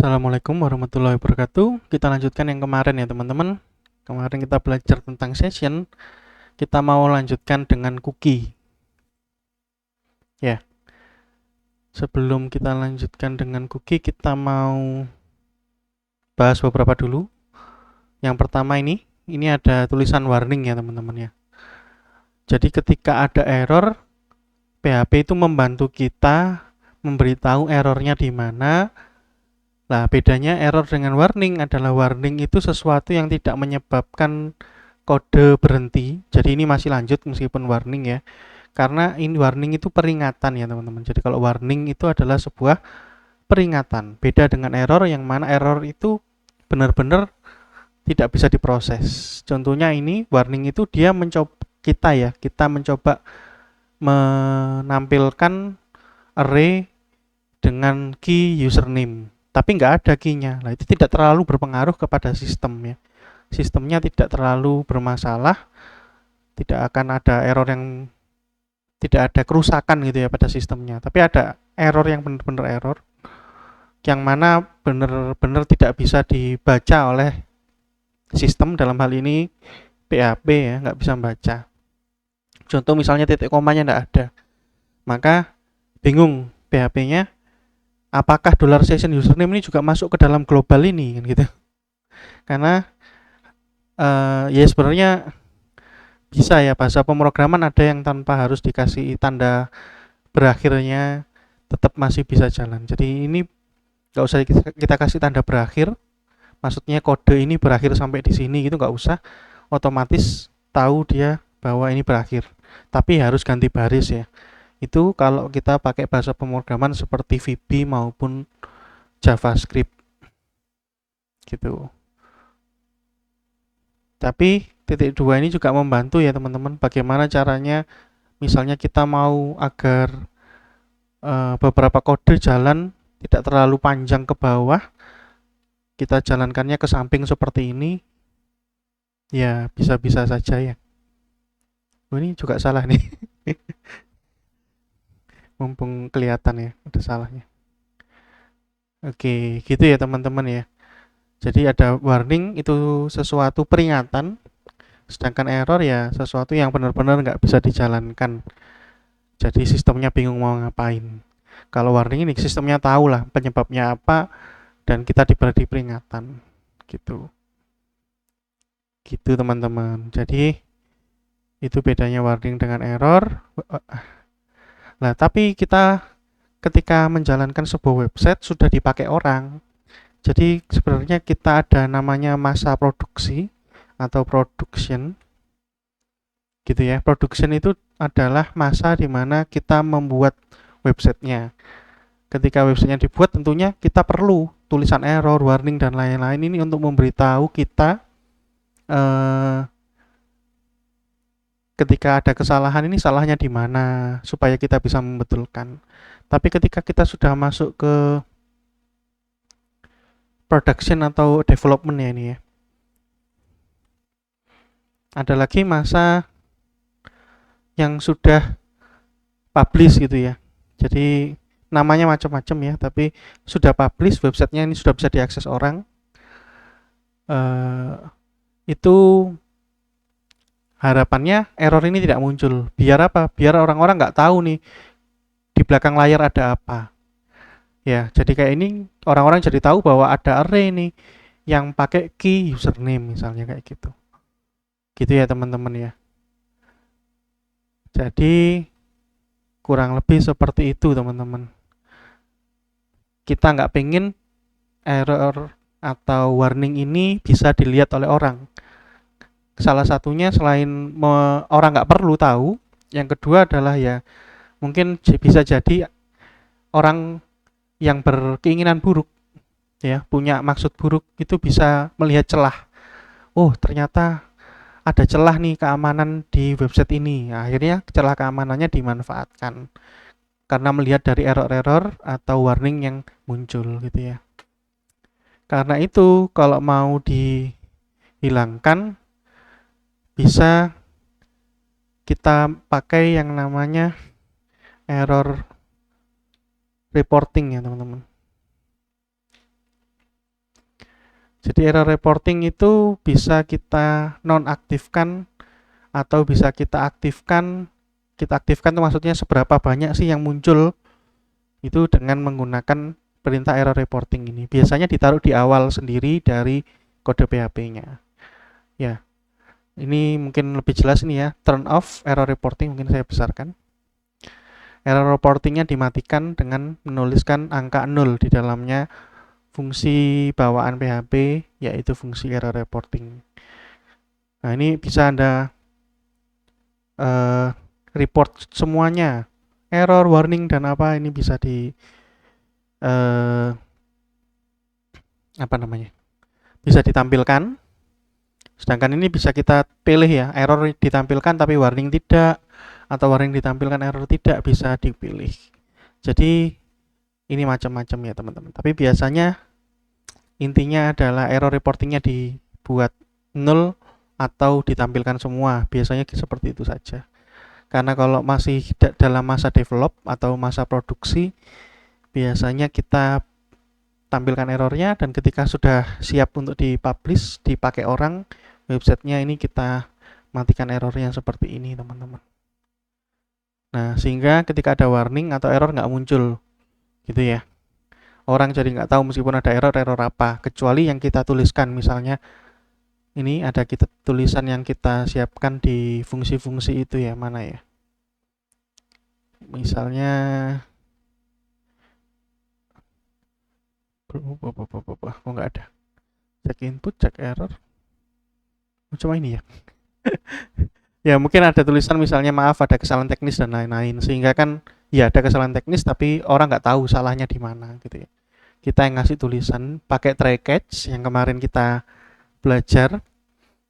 Assalamualaikum warahmatullahi wabarakatuh. Kita lanjutkan yang kemarin ya teman-teman. Kemarin kita belajar tentang session. Kita mau lanjutkan dengan cookie. Ya, sebelum kita lanjutkan dengan cookie, kita mau bahas beberapa dulu. Yang pertama ini ada tulisan warning ya teman-teman ya. Jadi ketika ada error, PHP itu membantu kita memberitahu errornya di mana. Nah, bedanya error dengan warning adalah warning itu sesuatu yang tidak menyebabkan kode berhenti. Jadi ini masih lanjut meskipun warning ya. Karena ini warning itu peringatan ya teman-teman. Jadi kalau warning itu adalah sebuah peringatan. Beda dengan error yang mana error itu benar-benar tidak bisa diproses. Contohnya ini warning itu dia mencoba kita mencoba menampilkan array dengan key username, tapi nggak ada key-nya. Nah, itu tidak terlalu berpengaruh kepada sistem ya. Sistemnya tidak terlalu bermasalah, tidak akan ada error yang tidak ada kerusakan gitu ya pada sistemnya. Tapi ada error yang benar-benar error, yang mana benar-benar tidak bisa dibaca oleh sistem, dalam hal ini PHP ya, nggak bisa membaca. Contoh misalnya titik komanya nggak ada, maka bingung PHP-nya apakah $session username ini juga masuk ke dalam global ini kan gitu. Karena ya sebenarnya bisa ya, bahasa pemrograman ada yang tanpa harus dikasih tanda berakhirnya tetap masih bisa jalan. Jadi ini nggak usah kita kasih tanda berakhir, maksudnya kode ini berakhir sampai di sini gitu, nggak usah, otomatis tahu dia bahwa ini berakhir. Tapi harus ganti baris ya. Itu kalau kita pakai bahasa pemrograman seperti VB maupun JavaScript gitu. Tapi titik dua ini juga membantu ya teman-teman, bagaimana caranya misalnya kita mau agar beberapa kode jalan tidak terlalu panjang ke bawah, kita jalankannya ke samping seperti ini, ya bisa-bisa saja ya. Oh, ini juga salah nih. Mumpung kelihatan ya ada salahnya. Oke, gitu ya teman-teman ya. Jadi ada warning itu sesuatu peringatan, sedangkan error ya sesuatu yang benar-benar nggak bisa dijalankan. Jadi sistemnya bingung mau ngapain. Kalau warning ini sistemnya tahu lah penyebabnya apa dan kita diberi peringatan gitu. Gitu teman-teman. Jadi itu bedanya warning dengan error. Nah, tapi kita ketika menjalankan sebuah website sudah dipakai orang. Jadi sebenarnya kita ada namanya masa produksi atau production gitu ya. Production itu adalah masa di mana kita membuat websitenya. Ketika websitenya dibuat tentunya kita perlu tulisan error, warning dan lain-lain ini untuk memberitahu kita ketika ada kesalahan ini salahnya di mana supaya kita bisa membetulkan. Tapi ketika kita sudah masuk ke production atau development ya ini ya, ada lagi masa yang sudah publish gitu ya. Jadi namanya macam-macam ya, tapi sudah publish, websitenya ini sudah bisa diakses orang. Itu harapannya error ini tidak muncul. Biar apa? Biar orang-orang nggak tahu nih di belakang layar ada apa. Ya, jadi kayak ini orang-orang jadi tahu bahwa ada array nih yang pakai key username misalnya kayak gitu. Gitu ya teman-teman ya. Jadi kurang lebih seperti itu teman-teman. Kita nggak pengen error atau warning ini bisa dilihat oleh orang. Salah satunya selain orang nggak perlu tahu, yang kedua adalah ya mungkin bisa jadi orang yang berkeinginan buruk ya, punya maksud buruk itu bisa melihat celah. Oh, ternyata ada celah nih keamanan di website ini. Akhirnya celah keamanannya dimanfaatkan karena melihat dari error-error atau warning yang muncul gitu ya. Karena itu kalau mau dihilangkan bisa kita pakai yang namanya error reporting ya teman-teman. Jadi error reporting itu bisa kita nonaktifkan atau bisa kita aktifkan. Kita aktifkan itu maksudnya seberapa banyak sih yang muncul itu dengan menggunakan perintah error reporting ini. Biasanya ditaruh di awal sendiri dari kode PHP-nya. Ya, ini mungkin lebih jelas ini ya. Turn off error reporting mungkin saya besarkan. Error reportingnya dimatikan dengan menuliskan angka 0 di dalamnya fungsi bawaan PHP, yaitu fungsi error reporting. Nah, ini bisa Anda report semuanya, error, warning, dan apa, ini bisa di bisa ditampilkan. Sedangkan ini bisa kita pilih ya, error ditampilkan tapi warning tidak, atau warning ditampilkan error tidak, bisa dipilih. Jadi ini macam-macam ya teman-teman. Tapi biasanya intinya adalah error reportingnya dibuat 0 atau ditampilkan semua. Biasanya seperti itu saja. Karena kalau masih dalam masa develop atau masa produksi, biasanya kita tampilkan errornya, dan ketika sudah siap untuk dipublish, dipakai orang websitenya, ini kita matikan errornya seperti ini teman-teman. Nah, sehingga ketika ada warning atau error nggak muncul gitu ya. Orang jadi nggak tahu meskipun ada error apa, kecuali yang kita tuliskan. Misalnya ini ada tulisan yang kita siapkan di fungsi-fungsi itu ya, mana ya, misalnya oh nggak ada, cek input, cek error, cuma ini ya. Ya mungkin ada tulisan misalnya maaf ada kesalahan teknis dan lain-lain, sehingga kan ya ada kesalahan teknis tapi orang nggak tahu salahnya di mana gitu ya. Kita yang ngasih tulisan pakai try catch yang kemarin kita belajar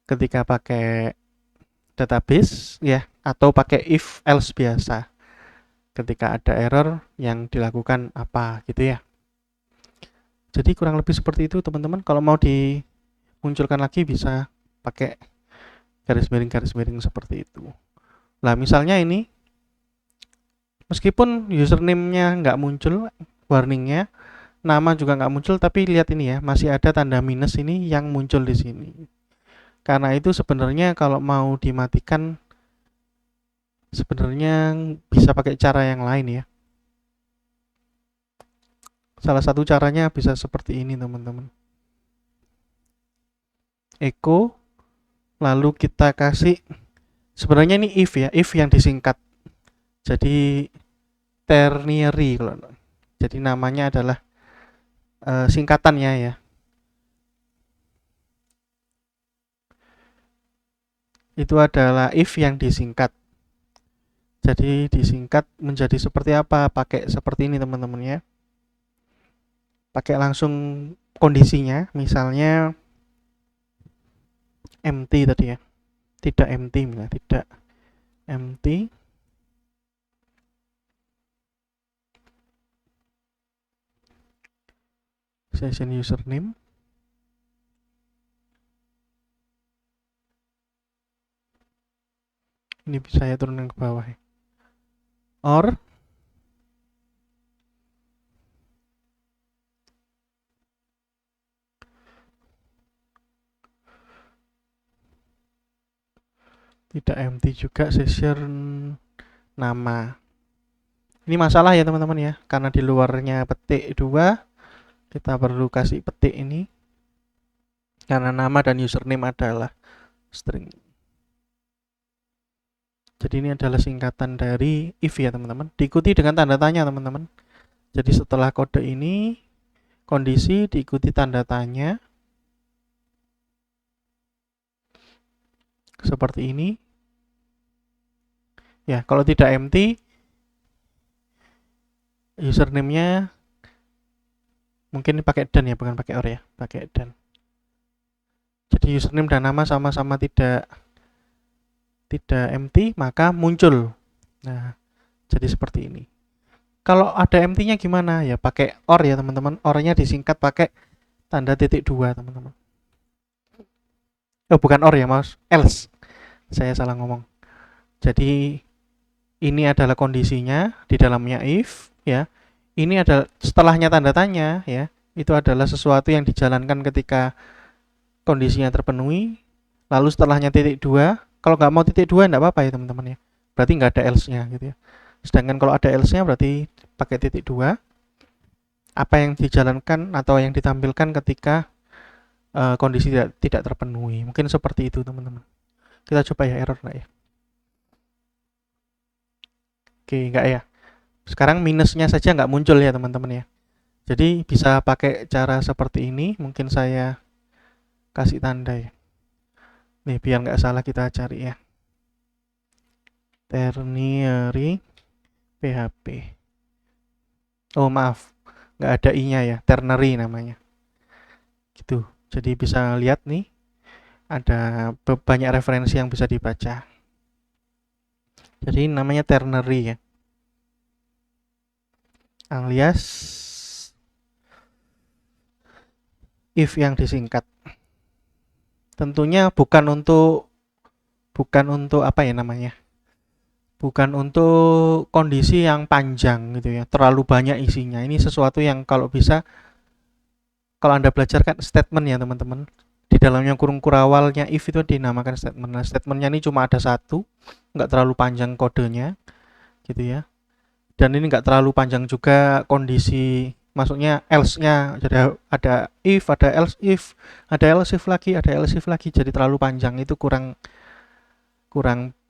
ketika pakai database ya, atau pakai if else biasa ketika ada error yang dilakukan apa gitu ya. Jadi kurang lebih seperti itu teman-teman. Kalau mau dimunculkan lagi bisa pakai garis miring seperti itu. Nah misalnya ini meskipun username-nya nggak muncul warningnya, nama juga nggak muncul, tapi lihat ini ya, masih ada tanda minus ini yang muncul di sini. Karena itu sebenarnya kalau mau dimatikan sebenarnya bisa pakai cara yang lain ya. Salah satu caranya bisa seperti ini teman-teman. Echo, lalu kita kasih, sebenarnya ini if ya, if yang disingkat. Jadi ternary kalau. Jadi namanya adalah singkatannya ya. Itu adalah if yang disingkat. Jadi disingkat menjadi seperti apa? Pakai seperti ini teman-teman ya. Pakai langsung kondisinya, misalnya empty tadi ya. Tidak empty, tidak empty. Session username. Ini bisa saya turunkan ke bawah ya. Or tidak empty juga session nama. Ini masalah ya teman-teman ya, karena di luarnya petik 2, kita perlu kasih petik ini karena nama dan username adalah string. Jadi ini adalah singkatan dari if ya teman-teman, diikuti dengan tanda tanya teman-teman. Jadi setelah kode ini kondisi diikuti tanda tanya seperti ini ya. Kalau tidak empty, username-nya mungkin pakai dan ya, bukan pakai or ya, pakai dan. Jadi username dan nama sama-sama tidak empty, maka muncul. Nah, jadi seperti ini. Kalau ada empty-nya gimana? Ya pakai or ya teman-teman. Or-nya disingkat pakai tanda titik 2 teman-teman. Oh bukan or ya, mas, else. Saya salah ngomong. Jadi ini adalah kondisinya di dalamnya if ya. Ini adalah setelahnya tanda tanya ya. Itu adalah sesuatu yang dijalankan ketika kondisinya terpenuhi, lalu setelahnya titik 2. Kalau nggak mau titik 2 nggak apa-apa ya teman-teman ya, berarti nggak ada else-nya gitu ya. Sedangkan kalau ada else-nya berarti pakai titik 2, apa yang dijalankan atau yang ditampilkan ketika kondisi tidak terpenuhi. Mungkin seperti itu teman-teman. Kita coba ya, error nggak ya. Oke, nggak ya. Sekarang minusnya saja nggak muncul ya teman-teman ya. Jadi bisa pakai cara seperti ini. Mungkin saya kasih tanda ya. Nih biar nggak salah kita cari ya. Ternary PHP. Oh maaf, nggak ada i-nya ya. Ternary namanya. Gitu. Jadi bisa lihat nih, ada banyak referensi yang bisa dibaca. Jadi namanya ternary ya, alias if yang disingkat. Tentunya bukan untuk apa ya namanya, bukan untuk kondisi yang panjang gitu ya, terlalu banyak isinya. Ini sesuatu yang kalau bisa, kalau Anda belajar kan statement ya teman-teman, di dalamnya kurung kurawalnya if itu dinamakan statement. Nah, statementnya ini cuma ada satu, nggak terlalu panjang kodenya gitu ya, dan ini nggak terlalu panjang juga kondisi, maksudnya else-nya. Jadi ada if, ada else if, ada else if lagi, ada else if lagi, jadi terlalu panjang, itu kurang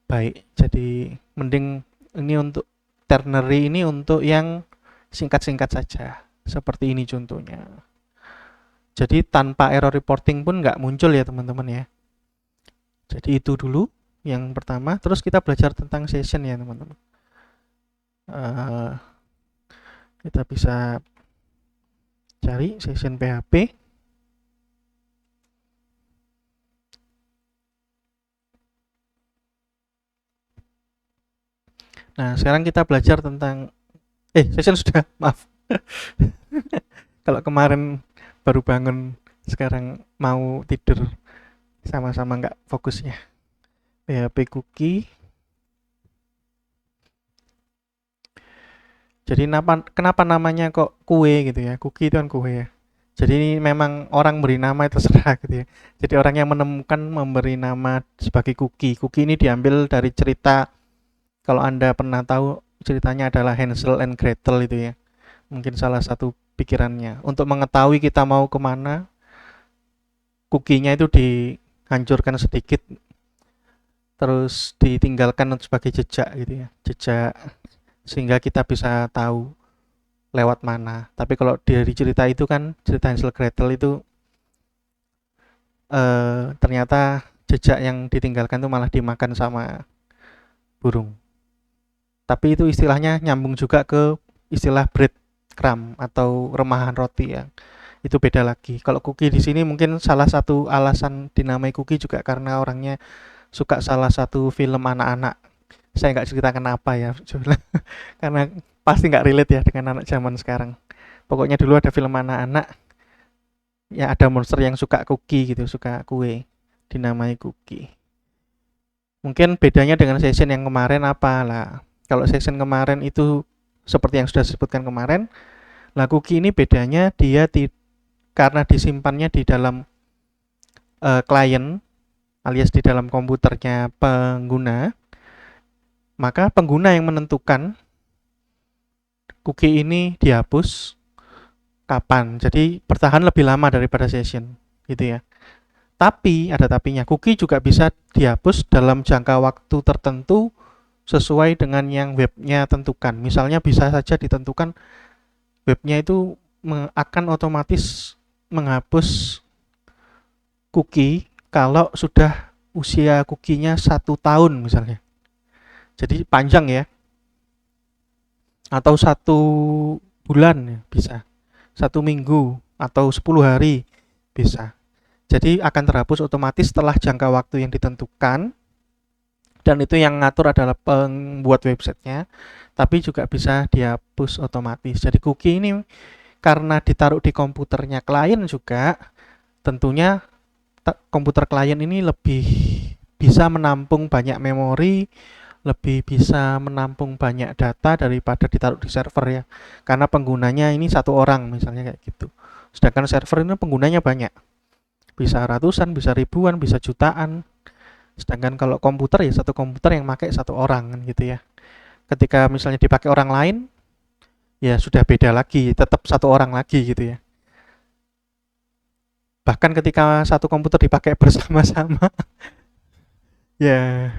baik. Jadi mending ini untuk ternary, ini untuk yang singkat-singkat saja, seperti ini contohnya. Jadi tanpa error reporting pun nggak muncul ya teman-teman ya. Jadi itu dulu yang pertama. Terus kita belajar tentang session ya teman-teman. Kita bisa cari session PHP. Nah, sekarang kita belajar tentang session sudah, maaf. Kalau kemarin baru bangun, sekarang mau tidur, sama-sama nggak fokusnya. PHP cookie. Jadi kenapa namanya kok kue gitu ya? Cookie itu kan kue ya. Jadi ini memang orang beri nama terserah gitu ya. Jadi orang yang menemukan memberi nama sebagai cookie. Cookie ini diambil dari cerita, kalau Anda pernah tahu, ceritanya adalah Hansel and Gretel itu ya. Mungkin salah satu pikirannya. Untuk mengetahui kita mau kemana, cookie-nya itu dihancurkan sedikit, terus ditinggalkan sebagai jejak gitu ya. Jejak, sehingga kita bisa tahu lewat mana. Tapi kalau dari cerita itu kan, cerita Hansel Gretel itu ternyata jejak yang ditinggalkan itu malah dimakan sama burung. Tapi itu istilahnya nyambung juga ke istilah breadcrumb atau remahan roti ya. Itu beda lagi. Kalau cookie di sini mungkin salah satu alasan dinamai cookie juga karena orangnya suka salah satu film anak-anak. Saya nggak ceritakan apa ya, karena pasti nggak relate ya dengan anak zaman sekarang. Pokoknya dulu ada film anak-anak, ya ada monster yang suka cookie gitu, suka kue, dinamai cookie. Mungkin bedanya dengan session yang kemarin apa lah. Kalau session kemarin itu seperti yang sudah disebutkan kemarin, lah cookie ini bedanya dia karena disimpannya di dalam klien alias di dalam komputernya pengguna, maka pengguna yang menentukan cookie ini dihapus kapan. Jadi bertahan lebih lama daripada session gitu ya. Tapi ada tapinya, cookie juga bisa dihapus dalam jangka waktu tertentu sesuai dengan yang webnya tentukan. Misalnya bisa saja ditentukan webnya itu akan otomatis menghapus cookie kalau sudah usia cookie-nya 1 tahun misalnya. Jadi panjang ya. Atau 1 bulan ya, bisa. 1 minggu atau 10 hari bisa. Jadi akan terhapus otomatis setelah jangka waktu yang ditentukan. Dan itu yang ngatur adalah pembuat websitenya, tapi juga bisa dihapus otomatis. Jadi cookie ini karena ditaruh di komputernya klien juga, tentunya komputer klien ini lebih bisa menampung banyak memori, lebih bisa menampung banyak data daripada ditaruh di server ya. Karena penggunanya ini 1 orang misalnya kayak gitu. Sedangkan server ini penggunanya banyak. bisa ratusan, bisa ribuan, bisa jutaan. Sedangkan kalau komputer ya satu komputer yang pakai satu orang kan gitu ya. Ketika misalnya dipakai orang lain, ya sudah beda lagi, tetap satu orang lagi gitu ya. Bahkan ketika satu komputer dipakai bersama-sama, ya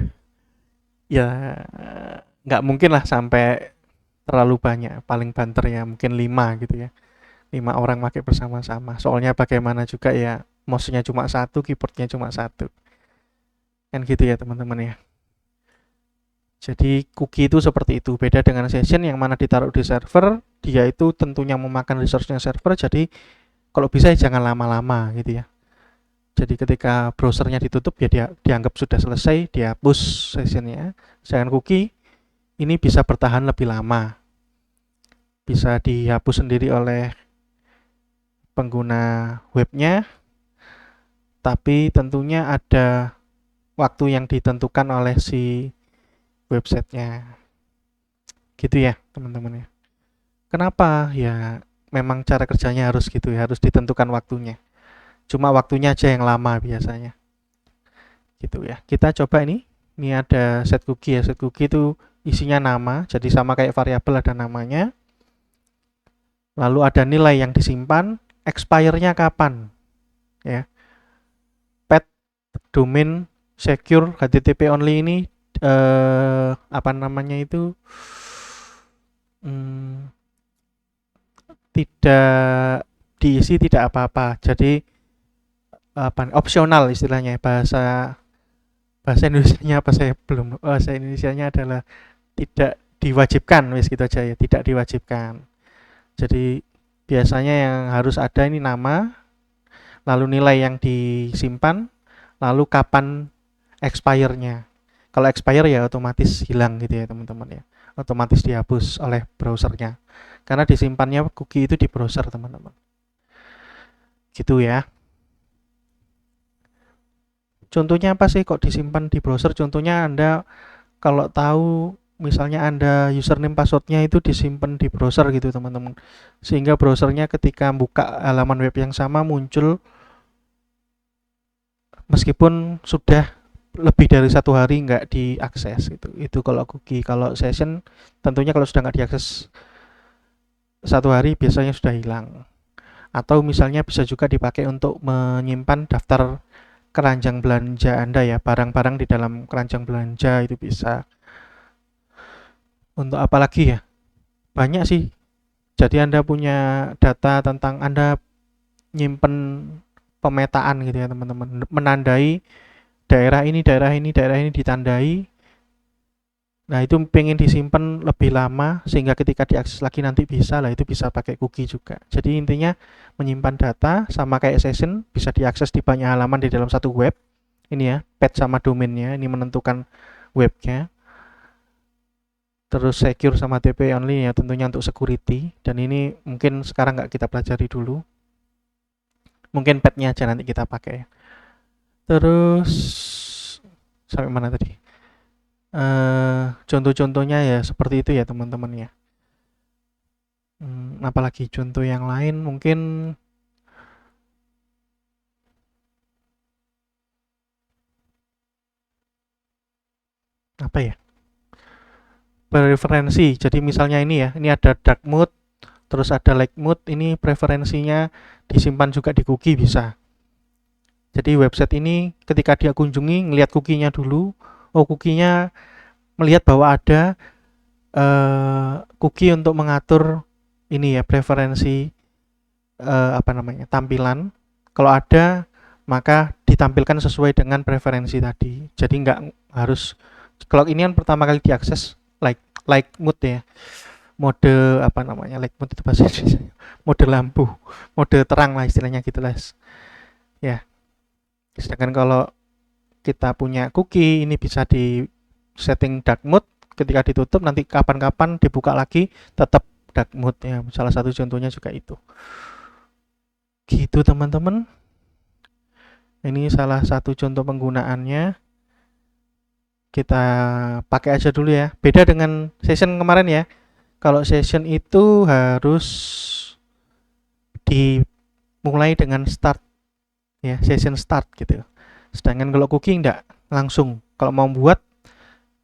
ya nggak mungkin lah sampai terlalu banyak. Paling banter ya mungkin 5 gitu ya. 5 orang pakai bersama-sama. Soalnya bagaimana juga ya, mouse-nya cuma satu, keyboardnya cuma satu. Kan gitu ya teman-teman ya. Jadi cookie itu seperti itu. Beda dengan session yang mana ditaruh di server, dia itu tentunya memakan resource-nya server. Jadi kalau bisa ya jangan lama-lama gitu ya. Jadi ketika browsernya ditutup ya dia dianggap sudah selesai, dia push sessionnya. Sedangkan cookie ini bisa bertahan lebih lama. Bisa dihapus sendiri oleh pengguna webnya, tapi tentunya ada waktu yang ditentukan oleh si websitenya. Gitu ya teman-teman ya. Kenapa? Ya memang cara kerjanya harus gitu ya, harus ditentukan waktunya. Cuma waktunya aja yang lama biasanya. Gitu ya. Kita coba ini. Ini ada set cookie ya. Set cookie itu isinya nama, jadi sama kayak variabel ada namanya. Lalu ada nilai yang disimpan, expire-nya kapan. Ya. Path, domain, secure, HTTP only ini apa namanya itu tidak diisi tidak apa-apa. Jadi opsional istilahnya bahasa bahasa Indonesianya apa saya belum bahasa Indonesianya adalah tidak diwajibkan wis gitu aja ya, tidak diwajibkan. Jadi biasanya yang harus ada ini nama, lalu nilai yang disimpan, lalu kapan expire-nya. Kalau expire ya otomatis hilang gitu ya teman-teman ya. Otomatis dihapus oleh browsernya. Karena disimpannya cookie itu di browser teman-teman. Gitu ya. Contohnya apa sih kok disimpan di browser? Contohnya Anda kalau tahu misalnya Anda username passwordnya itu disimpan di browser gitu teman-teman. Sehingga browsernya ketika buka halaman web yang sama muncul meskipun sudah lebih dari 1 hari nggak diakses gitu. Itu kalau cookie. Kalau session tentunya kalau sudah nggak diakses 1 hari biasanya sudah hilang. Atau misalnya bisa juga dipakai untuk menyimpan daftar keranjang belanja Anda ya, barang-barang di dalam keranjang belanja itu bisa. Untuk apa lagi ya? Banyak sih. Jadi Anda punya data tentang Anda nyimpen pemetaan gitu ya teman-teman. Menandai daerah ini, daerah ini, daerah ini ditandai. Nah itu pengen disimpan lebih lama sehingga ketika diakses lagi nanti bisa lah, itu bisa pakai cookie juga. Jadi intinya menyimpan data sama kayak session bisa diakses di banyak halaman di dalam satu web. Ini ya, path sama domainnya ini menentukan webnya. Terus secure sama TP only ya tentunya untuk security. Dan ini mungkin sekarang nggak kita pelajari dulu. Mungkin pathnya aja nanti kita pakai. Terus sampai mana tadi? Contoh-contohnya ya seperti itu ya teman-teman ya. Apalagi contoh yang lain mungkin apa ya? Preferensi. Jadi misalnya ini ya, ini ada dark mode, terus ada light mode, ini preferensinya disimpan juga di cookie bisa. Jadi website ini ketika dia kunjungi ngelihat cookie-nya dulu, oh cookie-nya melihat bahwa ada cookie untuk mengatur ini ya preferensi apa namanya tampilan. Kalau ada maka ditampilkan sesuai dengan preferensi tadi. Jadi nggak harus kalau ini kan pertama kali diakses like mode ya. Mode apa namanya? Like mode itu bahasa Indonesia. Mode lampu, mode terang lah istilahnya gitu lah. Ya. Sedangkan kalau kita punya cookie ini bisa di setting dark mode, ketika ditutup nanti kapan-kapan dibuka lagi tetap dark mode ya. Salah satu contohnya juga itu. Gitu teman-teman. Ini salah satu contoh penggunaannya. Kita pakai aja dulu ya. Beda dengan session kemarin ya. Kalau session itu harus dimulai dengan start ya, session start gitu. Sedangkan kalau cookie enggak, langsung kalau mau buat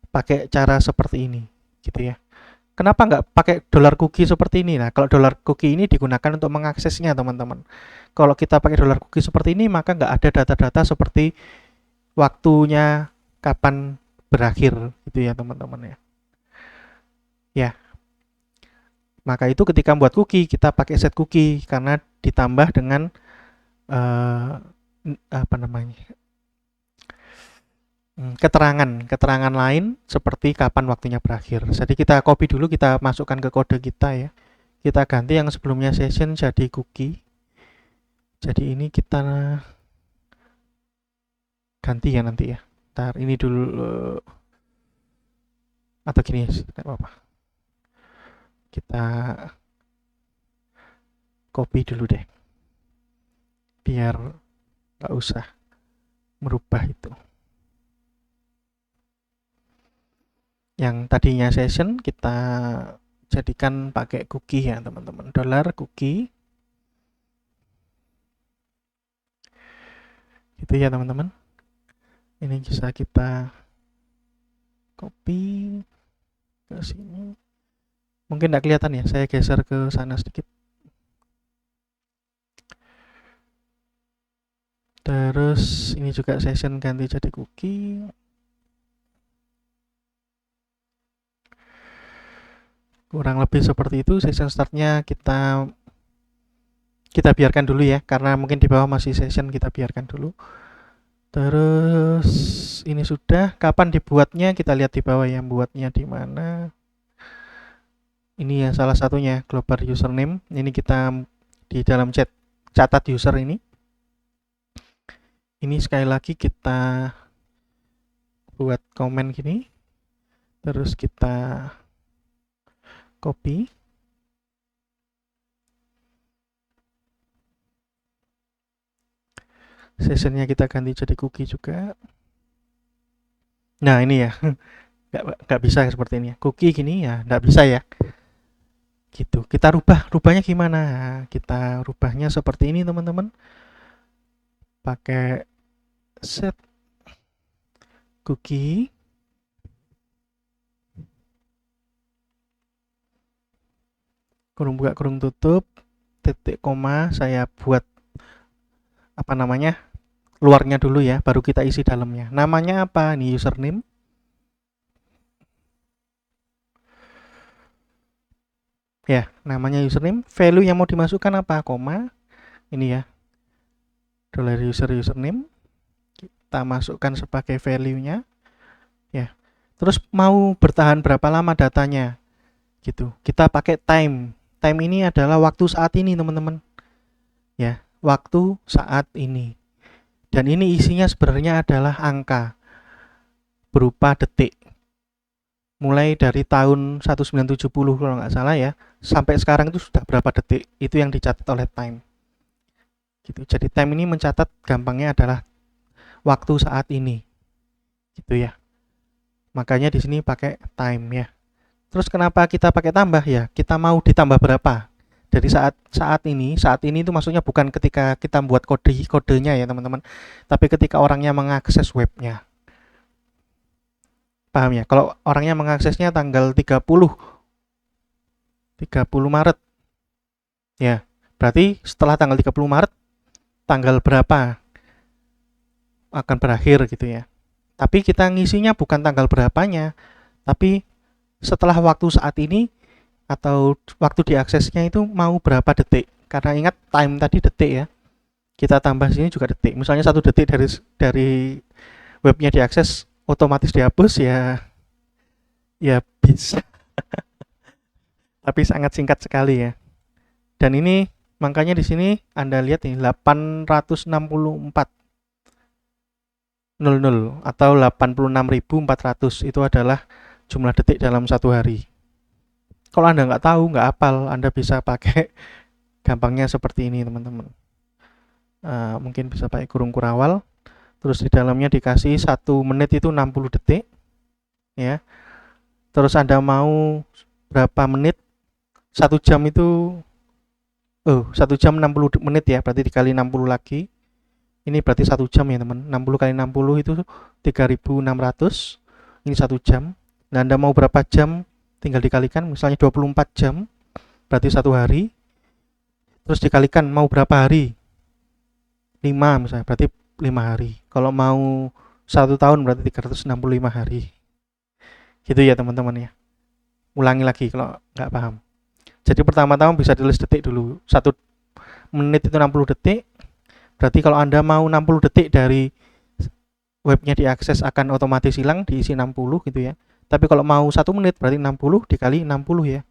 pakai cara seperti ini gitu ya. Kenapa nggak pakai dollar cookie seperti ini? Nah, kalau dollar cookie ini digunakan untuk mengaksesnya, teman-teman. Kalau kita pakai dollar cookie seperti ini, maka nggak ada data-data seperti waktunya kapan berakhir, gitu ya, teman-teman ya. Ya, maka itu ketika membuat cookie, kita pakai set cookie karena ditambah dengan eh, apa namanya? Keterangan lain seperti kapan waktunya berakhir. Jadi kita copy dulu, kita masukkan ke kode kita ya. Kita ganti yang sebelumnya session jadi cookie. Jadi ini kita ganti ya nanti ya. Ntar ini dulu atau gini ya, tidak apa-apa. Kita copy dulu deh. Biar nggak usah merubah itu. Yang tadinya session kita jadikan pakai cookie ya, teman-teman. Dollar cookie. Gitu ya, teman-teman. Ini bisa kita copy ke sini. Mungkin tidak kelihatan ya, saya geser ke sana sedikit. Terus ini juga session ganti jadi cookie. Kurang lebih seperti itu. Session startnya kita biarkan dulu ya, karena mungkin di bawah masih session, kita biarkan dulu. Terus ini sudah. Kapan dibuatnya kita lihat di bawah ya, buatnya di mana. Ini ya salah satunya, global username. Ini kita di dalam catat user ini. Ini sekali lagi kita buat komen gini. Terus kita copy. Sessionnya kita ganti jadi cookie juga. Nah ini ya, nggak bisa seperti ini ya. Cookie gini ya, nggak bisa ya. Gitu. Kita rubahnya gimana? Kita rubahnya seperti ini, teman-teman. Pakai set cookie. Kurung buka, kurung tutup. Titik koma, saya buat apa namanya? Luarnya dulu ya, baru kita isi dalamnya. Namanya apa? Ini username. Ya, namanya username. Value yang mau dimasukkan apa? Koma. Ini ya. Dollar username. Kita masukkan sebagai value-nya. Ya. Terus mau bertahan berapa lama datanya? Gitu. Kita pakai time. Time ini adalah waktu saat ini, teman-teman. Ya, waktu saat ini. Dan ini isinya sebenarnya adalah angka berupa detik. Mulai dari tahun 1970 kalau nggak salah ya, sampai sekarang itu sudah berapa detik. Itu yang dicatat oleh time. Gitu. Jadi time ini mencatat, gampangnya adalah waktu saat ini. Gitu ya. Makanya di sini pakai time ya. Terus kenapa kita pakai tambah ya? Kita mau ditambah berapa? Dari saat ini itu maksudnya bukan ketika kita membuat kodenya ya, teman-teman. Tapi ketika orangnya mengakses webnya. Paham ya? Kalau orangnya mengaksesnya tanggal 30 Maret. Ya, berarti setelah tanggal 30 Maret tanggal berapa akan berakhir gitu ya. Tapi kita ngisinya bukan tanggal berapanya, tapi setelah waktu saat ini atau waktu diaksesnya itu mau berapa detik. Karena ingat time tadi detik ya. Kita tambah sini juga detik. Misalnya 1 detik dari webnya diakses otomatis dihapus ya bisa. Tapi sangat singkat sekali ya. Dan ini makanya di sini Anda lihat nih 864.00 atau 86.400 itu adalah jumlah detik dalam satu hari. Kalau Anda nggak tahu, nggak hafal, Anda bisa pakai gampangnya seperti ini, teman-teman. Mungkin bisa pakai kurung kurawal. Terus di dalamnya dikasih 1 menit itu 60 detik. Ya. Terus Anda mau berapa menit? 1 jam itu 1 jam 60 menit ya, berarti dikali 60 lagi. Ini berarti 1 jam ya teman. 60 kali 60 itu 3.600. Ini 1 jam. Nah, Anda mau berapa jam? Tinggal dikalikan. Misalnya 24 jam, berarti 1 hari. Terus dikalikan mau berapa hari? 5 misalnya, berarti 5 hari. Kalau mau 1 tahun berarti 365 hari. Gitu ya teman-teman ya. Ulangi lagi kalau nggak paham. Jadi pertama-tama bisa tulis detik dulu. 1 menit itu 60 detik. Berarti kalau Anda mau 60 detik dari webnya diakses akan otomatis hilang, diisi 60 gitu ya. Tapi kalau mau 1 menit berarti 60 dikali 60 ya.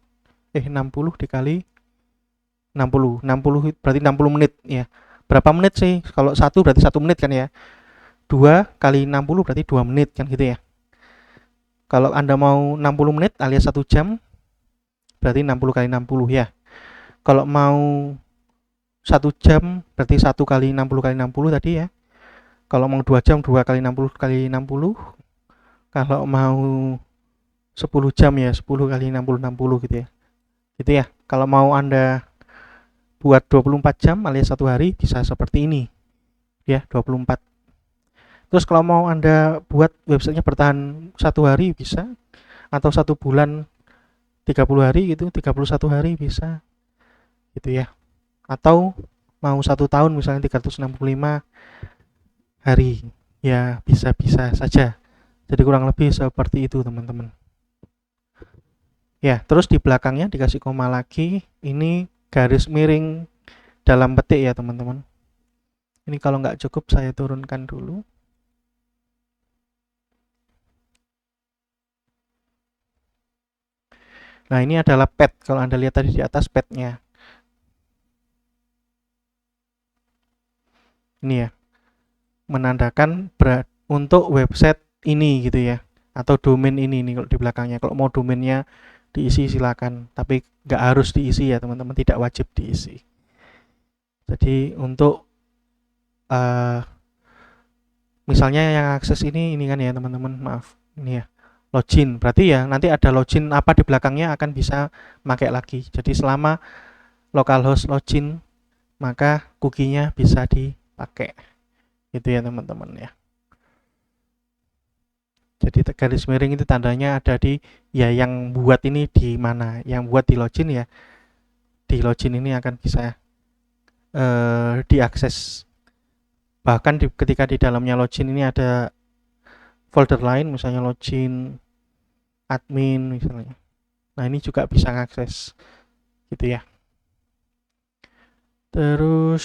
60 dikali 60. 60 berarti 60 menit ya. Berapa menit sih? Kalau 1 berarti 1 menit kan ya. 2 kali 60 berarti 2 menit kan gitu ya. Kalau Anda mau 60 menit alias 1 jam berarti 60 kali 60 ya. Kalau mau 1 jam berarti 1 kali 60 kali 60 tadi ya. Kalau mau 2 jam 2 kali 60 kali 60. Kalau mau 10 jam ya 10 kali 60 gitu ya. Gitu ya. Kalau mau Anda buat 24 jam alias 1 hari bisa seperti ini. Ya, 24. Terus kalau mau Anda buat websitenya bertahan 1 hari bisa, atau 1 bulan 30 hari gitu, 31 hari bisa gitu ya. Atau mau 1 tahun misalnya 365 hari ya, bisa-bisa saja. Jadi kurang lebih seperti itu teman-teman ya. Terus di belakangnya dikasih koma lagi, ini garis miring dalam petik ya teman-teman. Ini kalau nggak cukup saya turunkan dulu. Nah, ini adalah pad. Kalau Anda lihat tadi di atas padnya. Ini ya, menandakan untuk website ini gitu ya. Atau domain ini nih kalau di belakangnya. Kalau mau domainnya diisi silakan. Tapi nggak harus diisi ya teman-teman. Tidak wajib diisi. Jadi untuk misalnya yang akses ini kan ya teman-teman. Maaf. Ini ya. Login. Berarti ya nanti ada login apa di belakangnya akan bisa pakai lagi. Jadi selama localhost login maka cookie-nya bisa dipakai gitu ya teman-teman ya. Jadi garis miring itu tandanya ada di ya, yang buat ini di mana, yang buat di login ya, di login ini akan bisa diakses. Bahkan ketika di dalamnya login ini ada folder lain, misalnya login admin misalnya. Nah, ini juga bisa ngakses gitu ya. Terus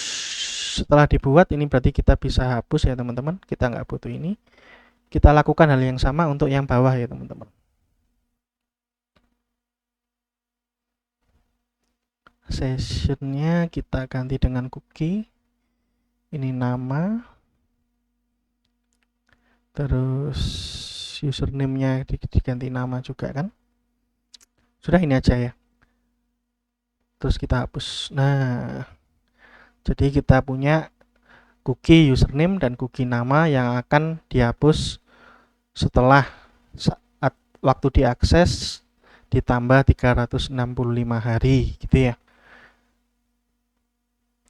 setelah dibuat ini berarti kita bisa hapus ya teman-teman. Kita nggak butuh ini. Kita lakukan hal yang sama untuk yang bawah ya teman-teman. Sessionnya kita ganti dengan cookie. Ini nama. Terus username-nya diganti nama juga kan. Sudah, ini aja ya. Terus kita hapus. Nah, jadi kita punya cookie username dan cookie nama yang akan dihapus setelah saat waktu diakses ditambah 365 hari gitu ya.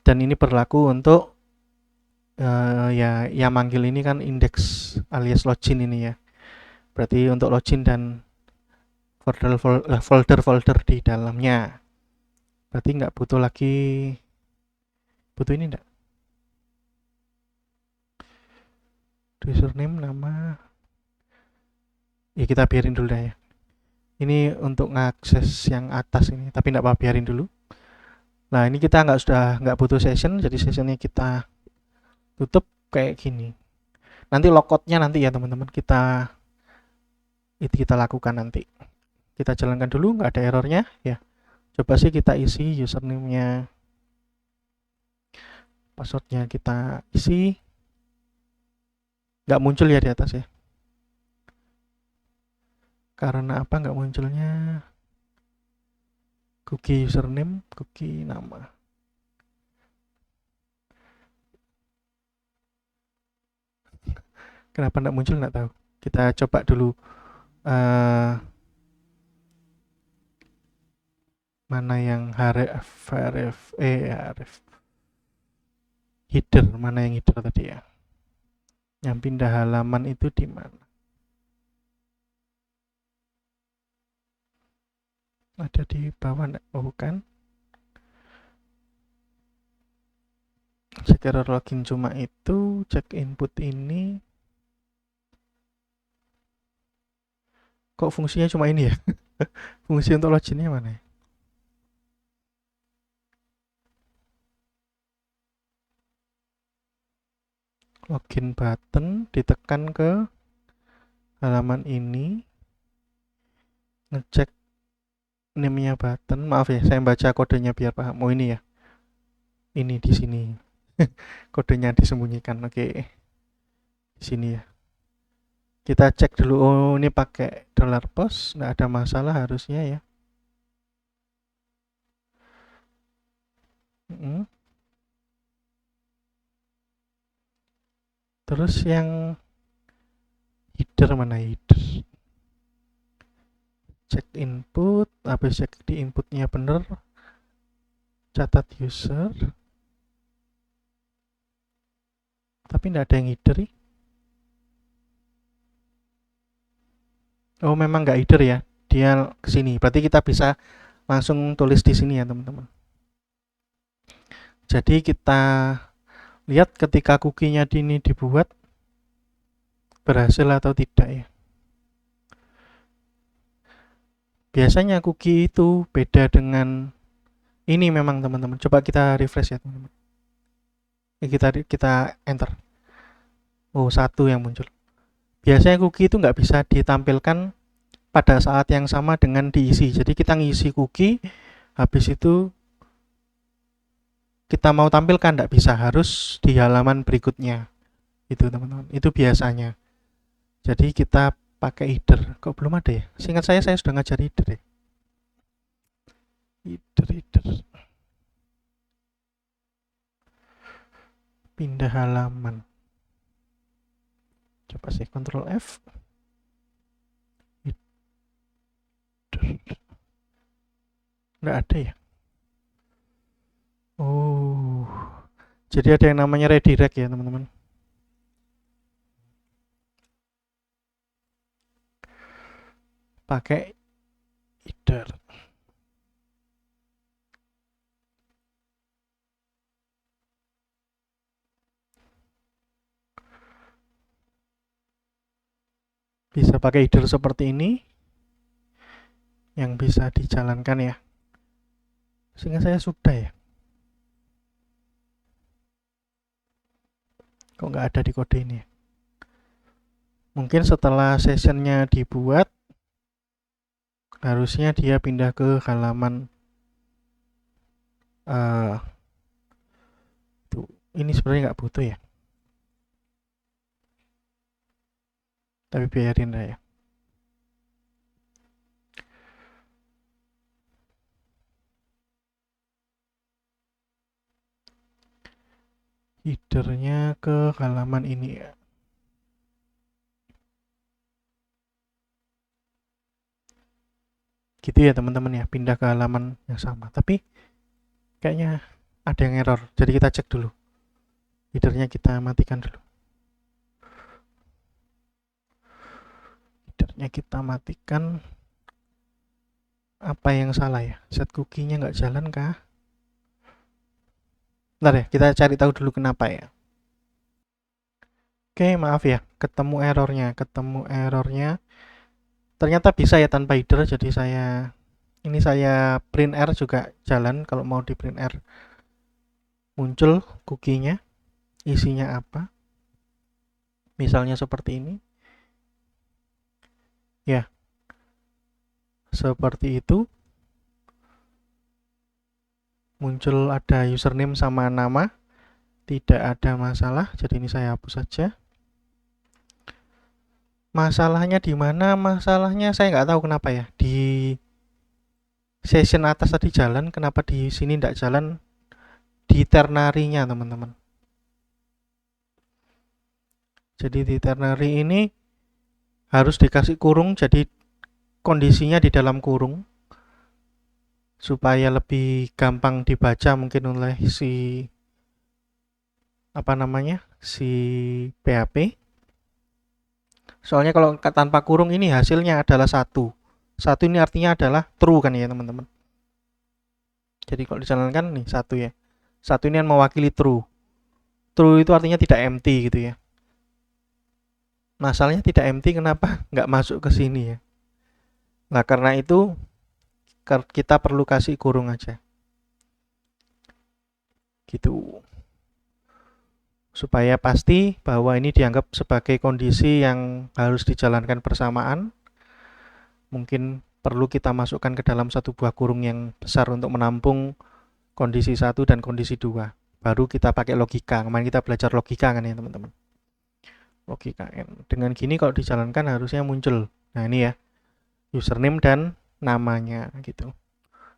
Dan ini berlaku untuk ya yang manggil ini kan index alias login ini ya. Berarti untuk login dan folder-folder di dalamnya. Berarti nggak butuh lagi, butuh ini enggak? Username, nama. Ya kita biarin dulu dah ya. Ini untuk ngakses yang atas ini, tapi enggak apa, biarin dulu. Nah, ini kita sudah nggak butuh session, jadi sessionnya kita tutup kayak gini. Nanti logoutnya nanti ya teman-teman, kita lakukan nanti. Kita jalankan dulu, nggak ada errornya ya. Coba sih kita isi username-nya, passwordnya kita isi. Nggak muncul ya di atas ya. Karena apa nggak munculnya? Cookie username, cookie nama. Kenapa nggak muncul nggak tahu. Kita coba dulu mana yang href Header, mana yang header tadi ya? Yang pindah halaman itu di mana? Ada di bawah enggak? Oh, bukan. Cek error login cuma itu, cek input ini. Kok fungsinya cuma ini ya? Fungsi untuk loginnya mana ya? Login button ditekan ke halaman ini, ngecek name-nya button. Maaf ya, saya baca kodenya biar paham. Oh, ini ya. Ini di sini. Kodenya disembunyikan. Oke. Di sini ya. Kita cek dulu. Oh, ini pakai $post, nggak ada masalah harusnya ya. Terus yang header mana header? Cek input, habis cek di inputnya bener, catat user, tapi nggak ada yang header ya. Oh, memang nggak header ya, dia kesini. Berarti kita bisa langsung tulis di sini ya teman-teman. Jadi kita lihat ketika cookie-nya ini dibuat berhasil atau tidak ya. Biasanya cookie itu beda dengan ini memang teman-teman. Coba kita refresh ya teman-teman. Kita enter. Oh, satu yang muncul. Biasanya cookie itu nggak bisa ditampilkan pada saat yang sama dengan diisi. Jadi kita ngisi cookie, habis itu kita mau tampilkan nggak bisa, harus di halaman berikutnya. Itu teman-teman. Itu biasanya. Jadi kita pakai header. Kok belum ada ya? Seingat saya sudah ngajar header ya. Header. Pindah halaman. Coba sih Ctrl F. Nggak ada ya. Oh, jadi ada yang namanya redirect ya teman-teman. Pakai header. Bisa pakai header seperti ini yang bisa dijalankan ya. Sehingga saya sudah ya. Kok nggak ada di kode ini ya? Mungkin setelah sessionnya dibuat, harusnya dia pindah ke halaman tuh. Ini sebenarnya nggak butuh ya. Tapi biarin lah ya. Headernya ke halaman ini ya. Gitu ya teman-teman ya, pindah ke halaman yang sama. Tapi kayaknya ada yang error. Jadi kita cek dulu. Headernya kita matikan dulu. Headernya kita matikan. Apa yang salah ya? Set cookie-nya nggak jalan kah? Bentar ya, kita cari tahu dulu kenapa ya. Oke, maaf ya, ketemu errornya. Ternyata bisa ya tanpa header, jadi saya print R juga jalan. Kalau mau di print R muncul cookie-nya, isinya apa. Misalnya seperti ini. Ya, seperti itu. Muncul ada username sama nama. Tidak ada masalah, jadi ini saya hapus saja. Masalahnya di mana? Masalahnya saya nggak tahu kenapa ya. Di session atas tadi jalan, kenapa di sini nggak jalan? Di ternary-nya teman-teman. Jadi di ternary ini harus dikasih kurung, jadi kondisinya di dalam kurung supaya lebih gampang dibaca mungkin oleh si si PHP. Soalnya kalau tanpa kurung ini hasilnya adalah satu. Satu ini artinya adalah true kan ya teman-teman. Jadi kalau dijalankan nih satu ya. Satu ini yang mewakili true. True itu artinya tidak empty gitu ya. Masalahnya tidak empty kenapa nggak masuk ke sini ya. Nah karena itu kita perlu kasih kurung aja. Gitu. Supaya pasti bahwa ini dianggap sebagai kondisi yang harus dijalankan bersamaan. Mungkin perlu kita masukkan ke dalam satu buah kurung yang besar untuk menampung kondisi satu dan kondisi dua. Baru kita pakai logika. Kemarin kita belajar logika kan ya teman-teman. Logika N. Dengan gini kalau dijalankan harusnya muncul. Nah ini ya, username dan namanya gitu.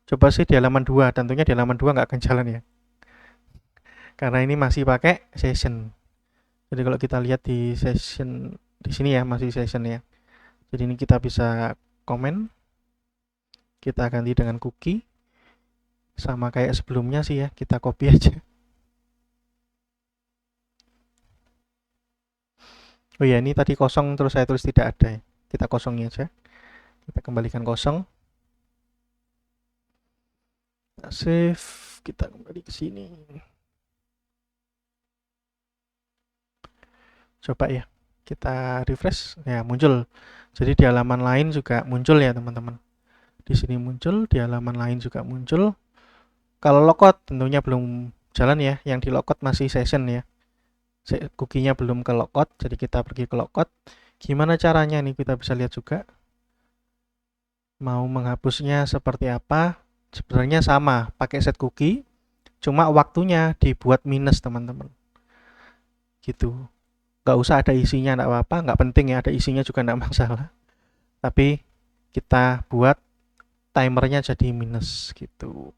Coba sih di halaman 2, tentunya di halaman 2 nggak akan jalan ya. Karena ini masih pakai session. Jadi kalau kita lihat di session di sini ya masih session ya. Jadi ini kita bisa komen. Kita ganti dengan cookie. Sama kayak sebelumnya sih ya, kita copy aja. Oh ya, ini tadi kosong terus saya tulis tidak ada ya. Kita kosongin aja. Kita kembalikan kosong. Kita save, kita kembali ke sini. Coba ya, kita refresh, ya muncul. Jadi di halaman lain juga muncul ya teman-teman. Di sini muncul, di halaman lain juga muncul. Kalau logout tentunya belum jalan ya, yang di logout masih session ya. Cookie-nya belum ke logout, jadi kita pergi ke logout. Gimana caranya nih kita bisa lihat juga. Mau menghapusnya seperti apa? Sebenarnya sama, pakai set cookie. Cuma waktunya dibuat minus teman-teman. Gitu. Nggak usah ada isinya, nggak apa-apa. Nggak penting ya, ada isinya juga nggak masalah. Tapi kita buat timernya jadi minus gitu.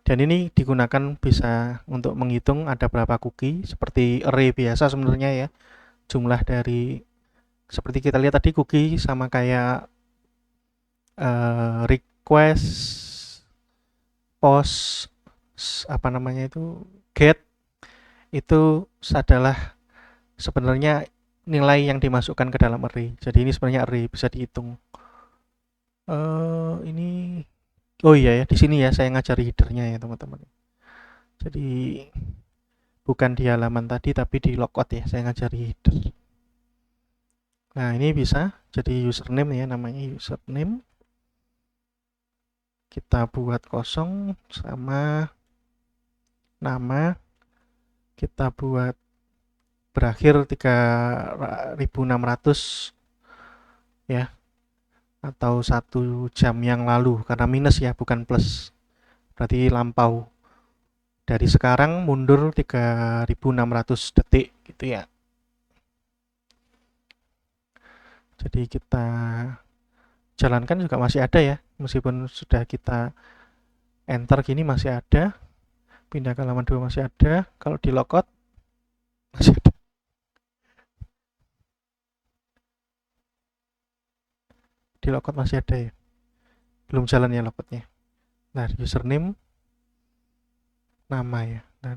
Dan ini digunakan bisa untuk menghitung ada berapa cookie, seperti array biasa sebenarnya ya. Jumlah dari, seperti kita lihat tadi cookie sama kayak request, post, get, itu adalah sebenarnya nilai yang dimasukkan ke dalam array. Jadi ini sebenarnya array bisa dihitung. Ini oh iya ya, di sini ya saya ngajari headernya ya teman-teman. Jadi bukan di halaman tadi tapi di logout ya saya ngajari header. Nah ini bisa jadi username ya, namanya username. Kita buat kosong sama nama. Kita buat berakhir 3600 ya, atau 1 jam yang lalu, karena minus ya bukan plus, berarti lampau. Dari sekarang mundur 3600 detik gitu ya. Jadi kita jalankan juga masih ada ya, meskipun sudah kita enter gini masih ada. Pindah ke halaman 2 masih ada. Kalau di logout masih ada. Di logout masih ada ya. Belum jalan ya logoutnya. Nah, username, nama ya. Nah.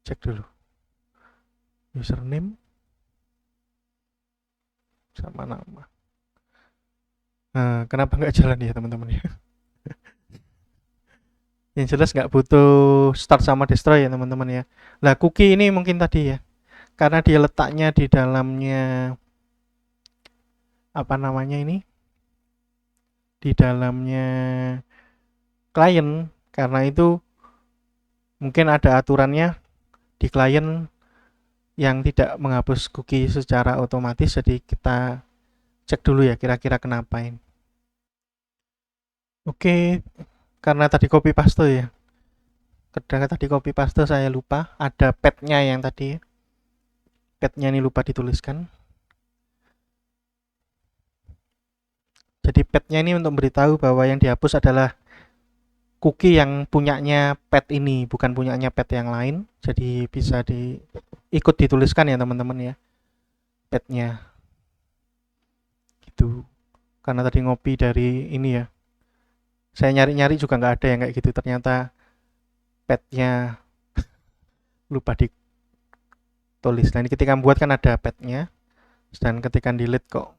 Cek dulu. Username sama nama. Nah, kenapa nggak jalan ya teman-teman ya? Yang jelas nggak butuh start sama destroy ya teman-teman ya. Lah cookie ini mungkin tadi ya, karena dia letaknya di dalamnya di dalamnya klien, karena itu mungkin ada aturannya di klien yang tidak menghapus cookie secara otomatis. Jadi kita cek dulu ya kira-kira kenapa ini. Oke, karena tadi copy paste ya. Karena tadi copy paste saya lupa ada pad-nya yang tadi. Pad-nya ini lupa dituliskan. Jadi pad-nya ini untuk memberitahu bahwa yang dihapus adalah cookie yang punyanya pad ini, bukan punyanya pad yang lain. Jadi bisa ikut dituliskan ya teman-teman ya, pad-nya. Gitu. Karena tadi ngopi dari ini ya. Saya nyari-nyari juga nggak ada yang kayak gitu. Ternyata padnya lupa ditulis. Nah ini ketika membuat kan ada padnya, dan ketika delete kok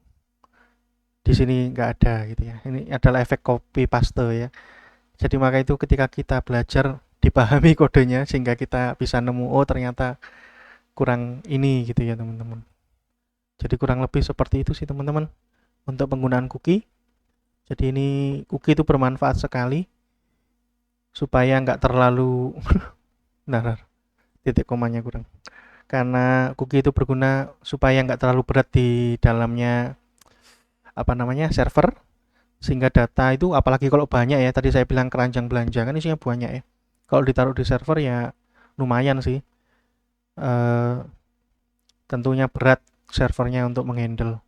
di sini nggak ada gitu ya. Ini adalah efek copy paste ya. Jadi maka itu ketika kita belajar dipahami kodenya sehingga kita bisa nemu oh ternyata kurang ini gitu ya teman-teman. Jadi kurang lebih seperti itu sih teman-teman untuk penggunaan cookie. Jadi ini cookie itu bermanfaat sekali supaya nggak terlalu nah titik komanya kurang. Karena cookie itu berguna supaya nggak terlalu berat di dalamnya server, sehingga data itu apalagi kalau banyak ya, tadi saya bilang keranjang belanja kan isinya banyak ya, kalau ditaruh di server ya lumayan sih, tentunya berat servernya untuk menghandle.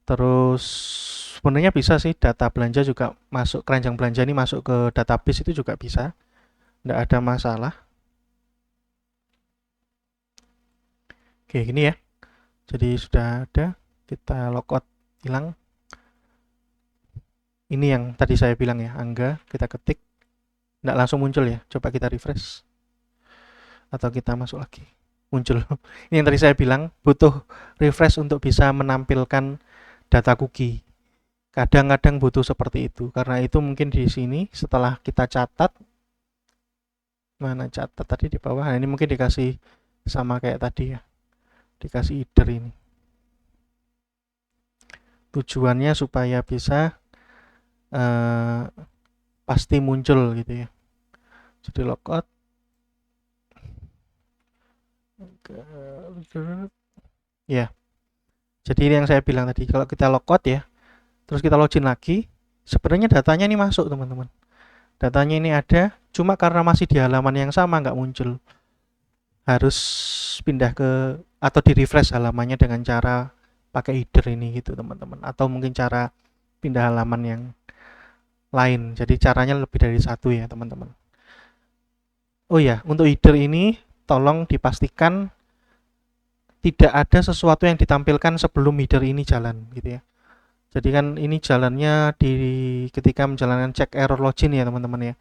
Terus sebenarnya bisa sih data belanja juga masuk, keranjang belanja ini masuk ke database itu juga bisa, nggak ada masalah. Oke gini ya, jadi sudah ada, kita logout hilang. Ini yang tadi saya bilang ya, Angga, kita ketik nggak langsung muncul ya, coba kita refresh atau kita masuk lagi, muncul. Ini yang tadi saya bilang butuh refresh untuk bisa menampilkan data cookie. Kadang-kadang butuh seperti itu, karena itu mungkin di sini setelah kita catat, mana catat tadi di bawah, nah ini mungkin dikasih sama kayak tadi ya, dikasih header ini. Tujuannya supaya bisa pasti muncul gitu ya. Jadi logout ya. Jadi ini yang saya bilang tadi, kalau kita logout ya, terus kita login lagi, sebenarnya datanya ini masuk teman-teman. Datanya ini ada, cuma karena masih di halaman yang sama nggak muncul. Harus pindah ke atau di refresh halamannya dengan cara pakai header ini gitu teman-teman. Atau mungkin cara pindah halaman yang lain. Jadi caranya lebih dari satu ya teman-teman. Oh ya, untuk header ini tolong dipastikan tidak ada sesuatu yang ditampilkan sebelum header ini jalan gitu ya. Jadi kan ini jalannya di ketika menjalankan check error login ya teman-teman ya.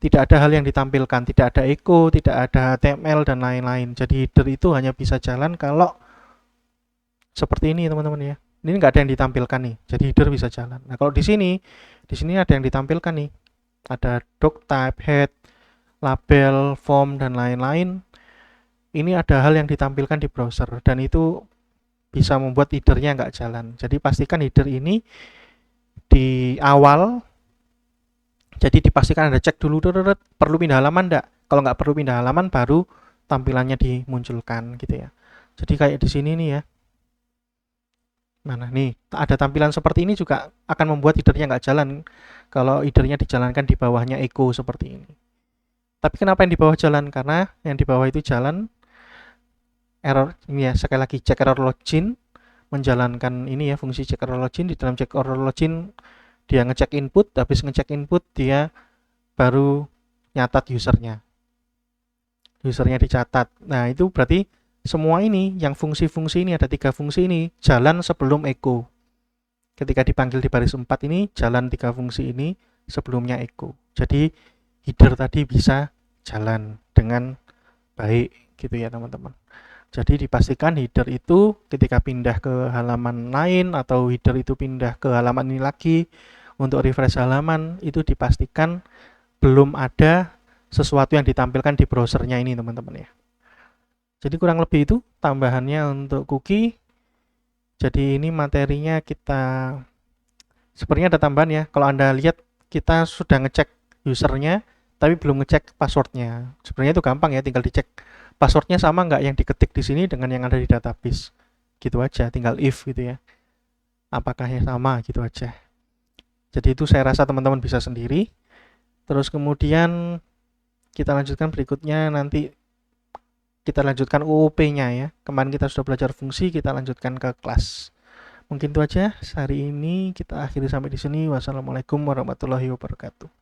Tidak ada hal yang ditampilkan, tidak ada echo, tidak ada HTML dan lain-lain. Jadi header itu hanya bisa jalan kalau seperti ini teman-teman ya. Ini nggak ada yang ditampilkan nih, jadi header bisa jalan. Nah kalau di sini ada yang ditampilkan nih, ada doc type, head, label, form dan lain-lain. Ini ada hal yang ditampilkan di browser dan itu bisa membuat headernya nggak jalan. Jadi pastikan header ini di awal, jadi dipastikan ada cek dulu, perlu pindah halaman enggak. Kalau nggak perlu pindah halaman baru tampilannya dimunculkan gitu ya. Jadi kayak di sini nih ya. Mana nih, ada tampilan seperti ini juga akan membuat headernya nggak jalan kalau headernya dijalankan di bawahnya echo seperti ini. Tapi kenapa yang di bawah jalan? Karena yang di bawah itu jalan error ini ya, sekali lagi check error login, menjalankan ini ya fungsi check error login. Di dalam check error login dia ngecek input, habis ngecek input dia baru nyatat usernya dicatat. Nah itu berarti semua ini yang fungsi-fungsi ini, ada 3 fungsi ini jalan sebelum echo. Ketika dipanggil di baris 4 ini jalan 3 fungsi ini sebelumnya echo. Jadi header tadi bisa jalan dengan baik gitu ya teman-teman. Jadi dipastikan header itu ketika pindah ke halaman lain atau header itu pindah ke halaman ini lagi untuk refresh halaman, itu dipastikan belum ada sesuatu yang ditampilkan di browsernya ini teman-teman ya. Jadi kurang lebih itu tambahannya untuk cookie. Jadi ini materinya kita sebenarnya ada tambahan ya. Kalau Anda lihat kita sudah ngecek usernya tapi belum ngecek passwordnya. Sebenarnya itu gampang ya, tinggal dicek passwordnya sama nggak yang diketik di sini dengan yang ada di database. Gitu aja, tinggal if gitu ya. Apakahnya sama gitu aja. Jadi itu saya rasa teman-teman bisa sendiri. Terus kemudian kita lanjutkan berikutnya, nanti kita lanjutkan OOP-nya ya. Kemarin kita sudah belajar fungsi, kita lanjutkan ke kelas. Mungkin itu aja hari ini, kita akhiri sampai di sini. Wassalamualaikum warahmatullahi wabarakatuh.